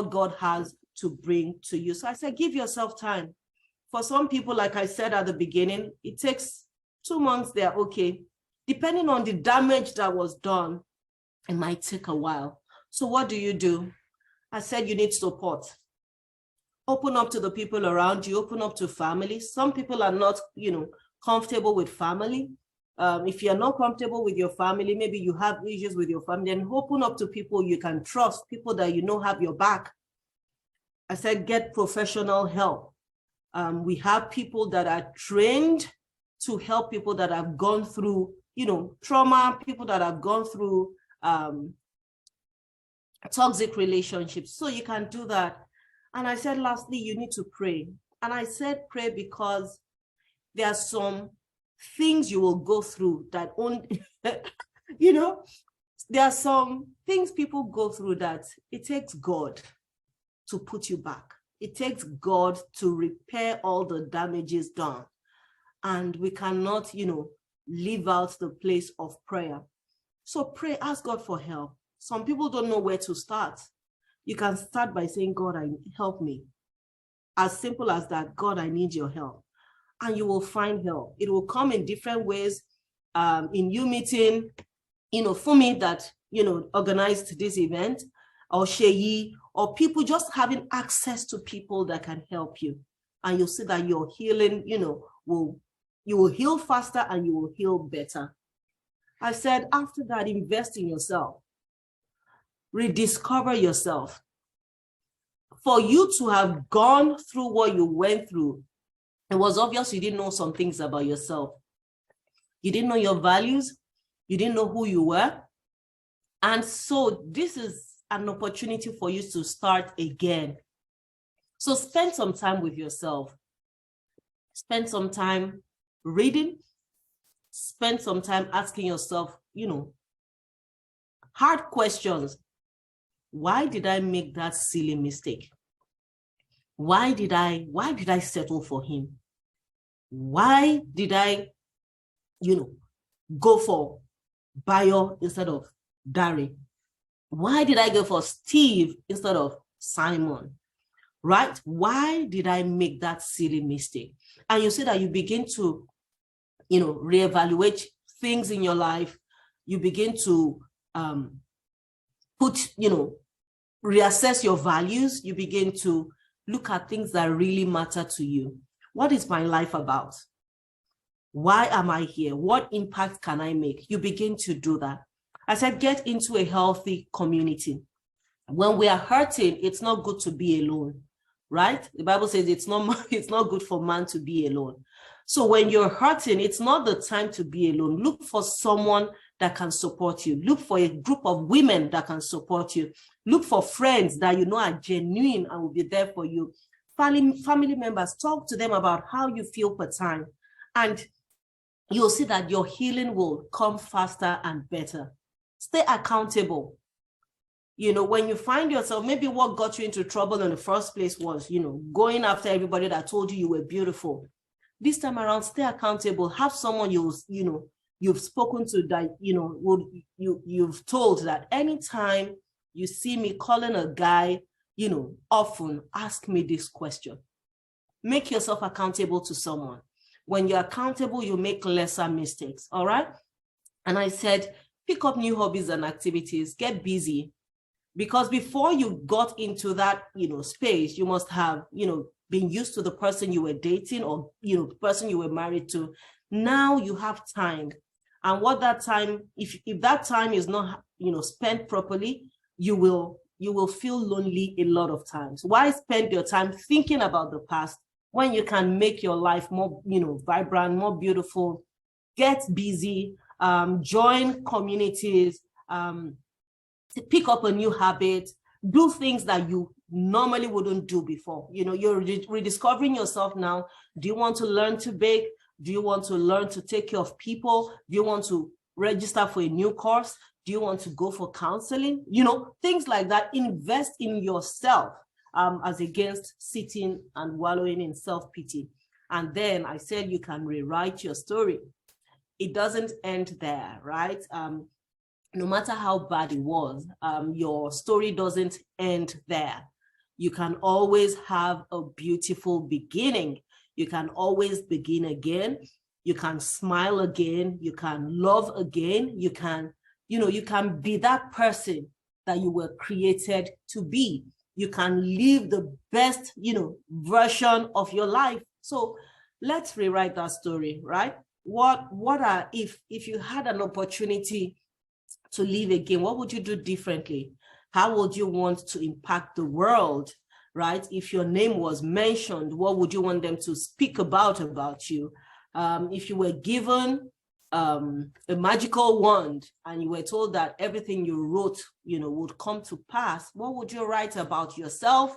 S3: God has to bring to you. So I said, give yourself time. For some people, like I said at the beginning, it takes 2 months, they're okay. Depending on the damage that was done, it might take a while. So what do? I said you need support. Open up to the people around you, open up to family. Some people are not, comfortable with family. If you're not comfortable with your family, maybe you have issues with your family, then open up to people you can trust, people that have your back. I said get professional help. We have people that are trained to help people that have gone through, trauma, people that have gone through toxic relationships. So you can do that. And I said, lastly, you need to pray. And I said pray because there are some things you will go through that only, there are some things people go through that it takes God to put you back. It takes God to repair all the damages done. And we cannot, leave out the place of prayer. So pray, ask God for help. Some people don't know where to start. You can start by saying, God, help me. As simple as that, God, I need your help. And you will find help. It will come in different ways. In you meeting, Funmi that, organized this event, or Sheyi, or people just having access to people that can help you. And you'll see that your healing, you will heal faster and you will heal better. I said, after that, invest in yourself. Rediscover yourself. For you to have gone through what you went through, it was obvious you didn't know some things about yourself. You didn't know your values. You didn't know who you were. And so this is an opportunity for you to start again. So spend some time with yourself. Spend some time reading. Spend some time asking yourself, hard questions. Why did I make that silly mistake? Why did I settle for him? Why did I go for Bayo instead of Dari? Why did I go for Steve instead of Simon? Right? Why did I make that silly mistake? And you see that you begin to, reevaluate things in your life. You begin to reassess your values. You begin to look at things that really matter to you. What is my life about? Why am I here? What impact can I make? You begin to do that. I said, get into a healthy community. When we are hurting, it's not good to be alone, right? The Bible says it's not good for man to be alone. So when you're hurting, it's not the time to be alone. Look for someone that can support you. Look for a group of women that can support you. Look for friends that you know are genuine and will be there for you. Family members, talk to them about how you feel per time. And you'll see that your healing will come faster and better. Stay accountable. When you find yourself, maybe what got you into trouble in the first place was, going after everybody that told you were beautiful. This time around, stay accountable. Have someone you've spoken to that, you've told that anytime you see me calling a guy, often ask me this question. Make yourself accountable to someone. When you're accountable, you make lesser mistakes, all right? And I said, pick up new hobbies and activities, get busy. Because before you got into that, space, you must have, been used to the person you were dating or, the person you were married to. Now you have time. And what that time, if that time is not, spent properly, you will feel lonely a lot of times. Why spend your time thinking about the past when you can make your life more, vibrant, more beautiful? Get busy, join communities, pick up a new habit, do things that you normally wouldn't do before. You're rediscovering yourself now. Do you want to learn to bake? Do you want to learn to take care of people? Do you want to register for a new course? Do you want to go for counseling? Things like that. Invest in yourself as against sitting and wallowing in self-pity. And then I said you can rewrite your story. It doesn't end there, right? No matter how bad it was, your story doesn't end there. You can always have a beautiful beginning. You can always begin again. You can smile again. You can love again. You can be that person that you were created to be. You can live the best, version of your life. So let's rewrite that story, right? If you had an opportunity to live again, what would you do differently? How would you want to impact the world, right? If your name was mentioned, what would you want them to speak about you? If you were given a magical wand and you were told that everything you wrote, would come to pass, what would you write about yourself,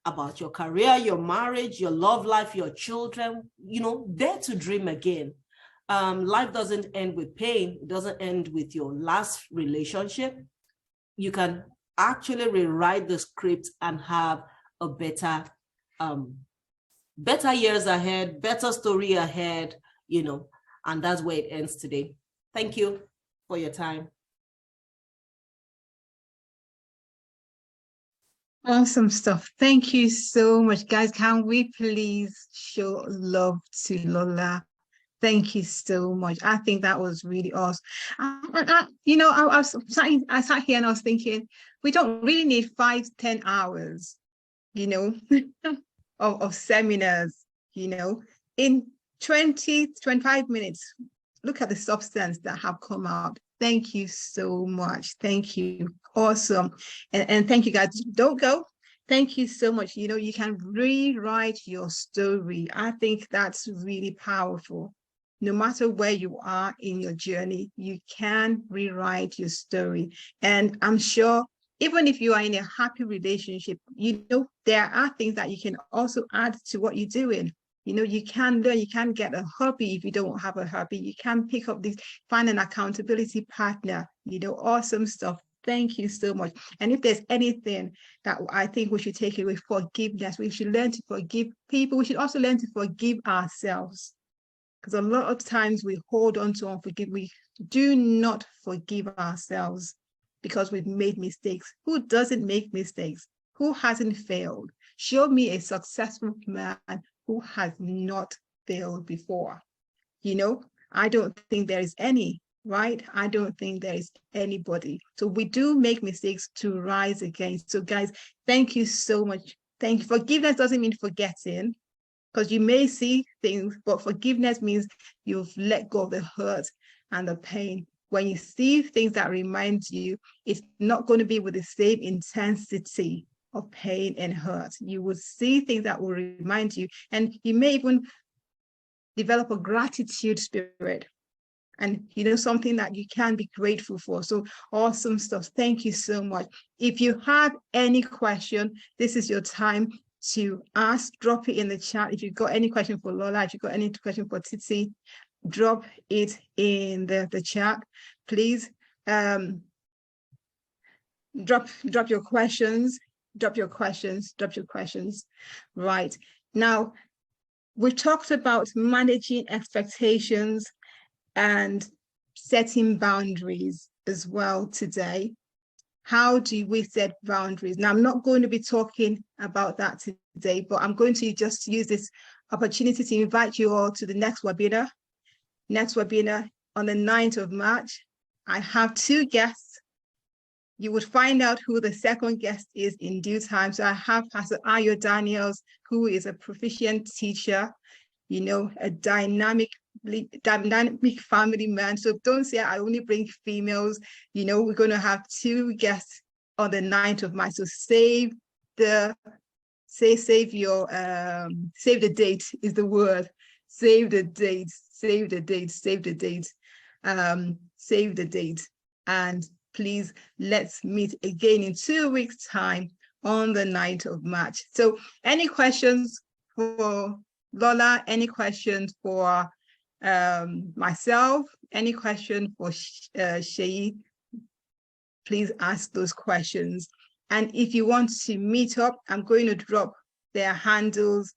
S3: about your career, your marriage, your love life, your children? Dare to dream again. Life doesn't end with pain. It doesn't end with your last relationship. You can actually rewrite the script and have a better years ahead, better story ahead, and that's where it ends today. Thank you for your time.
S1: Awesome stuff. Thank you so much, guys. Can we please show love to Lola? Thank you so much. I think that was really awesome. I sat here and I was thinking, we don't really need 5-10 hours, of seminars, in 20-25 minutes. Look at the substance that have come out. Thank you so much. Thank you. Awesome. And thank you, guys. Don't go. Thank you so much. You can rewrite your story. I think that's really powerful. No matter where you are in your journey, you can rewrite your story. And I'm sure even if you are in a happy relationship, there are things that you can also add to what you're doing. You can learn, you can get a hobby if you don't have a hobby. You can pick up this, find an accountability partner, awesome stuff. Thank you so much. And if there's anything that I think we should take away, forgiveness. We should learn to forgive people. We should also learn to forgive ourselves. Because a lot of times we hold on to unforgive. We do not forgive ourselves because we've made mistakes. Who doesn't make mistakes? Who hasn't failed? Show me a successful man who has not failed before. You know, I don't think there is any, right? I don't think there is anybody. So we do make mistakes to rise again. So guys, thank you so much. Thank you. Forgiveness doesn't mean forgetting, because you may see things, but forgiveness means you've let go of the hurt and the pain. When you see things that remind you, it's not going to be with the same intensity of pain and hurt. You will see things that will remind you, and you may even develop a gratitude spirit, and you know, something that you can be grateful for. So awesome stuff. Thank you so much. If you have any question, this is your time to ask. Drop it in the chat. If you've got any question for Lola, if you've got any question for Titi, drop it in the chat, please. Drop your questions. Drop your questions. Right now, we talked about managing expectations and setting boundaries as well today. How do we set boundaries? Now, I'm not going to be talking about that today, but I'm going to just use this opportunity to invite you all to the next webinar. Next webinar on the 9th of March. I have 2 guests. You would find out who the second guest is in due time. So I have Pastor Ayo Daniels, who is a proficient teacher, you know, a dynamic family man. So don't say I only bring females. You know, we're going to have 2 guests on the 9th of March. So save the date is the word. Save the date. And please, let's meet again in 2 weeks' time on the 9th of March. So any questions for Lola? Any questions for myself? Any question for Sheyi? Please ask those questions. And if you want to meet up, I'm going to drop their handles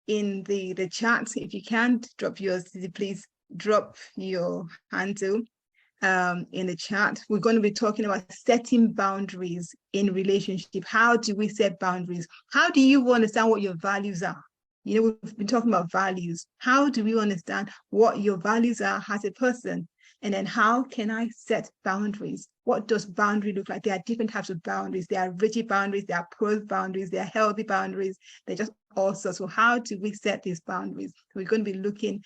S1: in the chat. If you can't drop yours, please drop your handle in the chat. We're going to be talking about setting boundaries in relationship. How do we set boundaries? How do you understand what your values are? You know, we've been talking about values. How do we understand what your values are as a person? And then how can I set boundaries? What does boundary look like? There are different types of boundaries. There are rigid boundaries, there are porous boundaries, there are healthy boundaries. They're just all sorts. So how do we set these boundaries? We're going to be looking,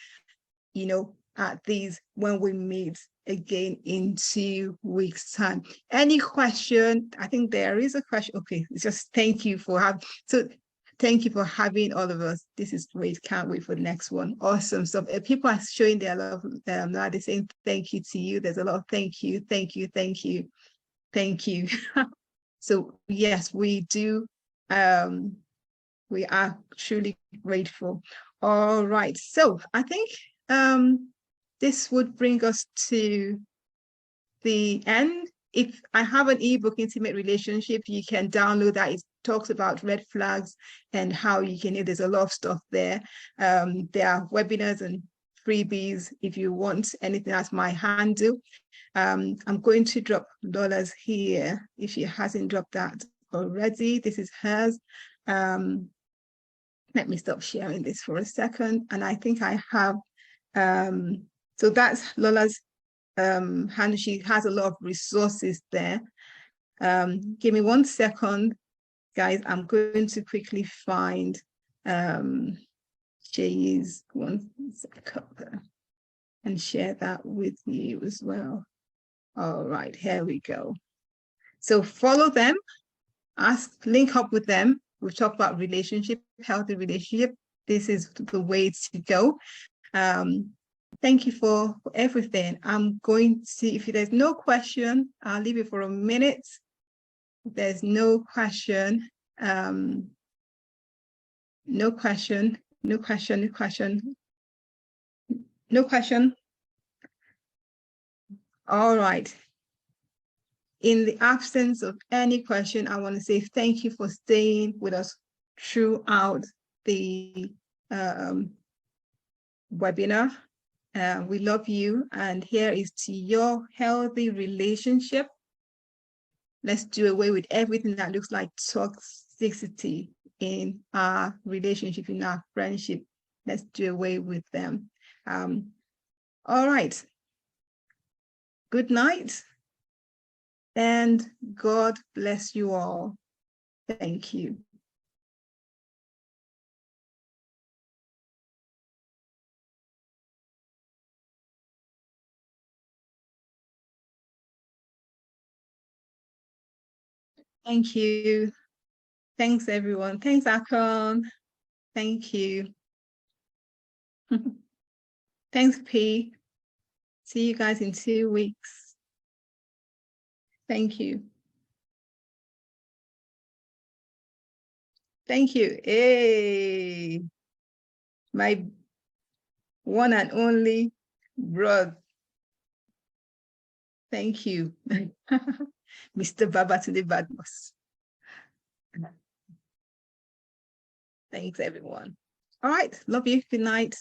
S1: you know, at these when we meet again in 2 weeks' time. Any question? I think there is a question. Okay, it's just thank you for having all of us. This is great. Can't wait for the next one. Awesome. So people are showing their love. They're saying thank you to you. There's a lot of thank you. So yes, we do. We are truly grateful. All right. So I think this would bring us to the end. If I have an ebook, Intimate Relationship, you can download that. It talks about red flags and how you can, there's a lot of stuff there. There are webinars and freebies if you want anything. That's my handle. I'm going to drop Lola's here if she hasn't dropped that already. This is hers. Let me stop sharing this for a second. And I think I have, so that's Lola's handle. She has a lot of resources there. Give me 1 second, guys. I'm going to quickly find Sheyi's 1 second and share that with you as well. All right, here we go. So follow them, link up with them. We've talked about relationship, healthy relationship. This is the way to go. Thank you for everything. I'm going to, if there's no question, I'll leave it for a minute. If there's no question, no question. All right. In the absence of any question, I want to say thank you for staying with us throughout the webinar. We love you. And here is to your healthy relationship. Let's do away with everything that looks like toxicity in our relationship, in our friendship. Let's do away with them. All right. Good night. And God bless you all. Thank you. Thank you. Thanks, everyone. Thanks, Akon. Thank you. Thanks, P. See you guys in 2 weeks. Thank you. Thank you. Hey, my one and only brother. Thank you. Mr. Babatunde Badmus. Thanks, everyone. All right. Love you. Good night.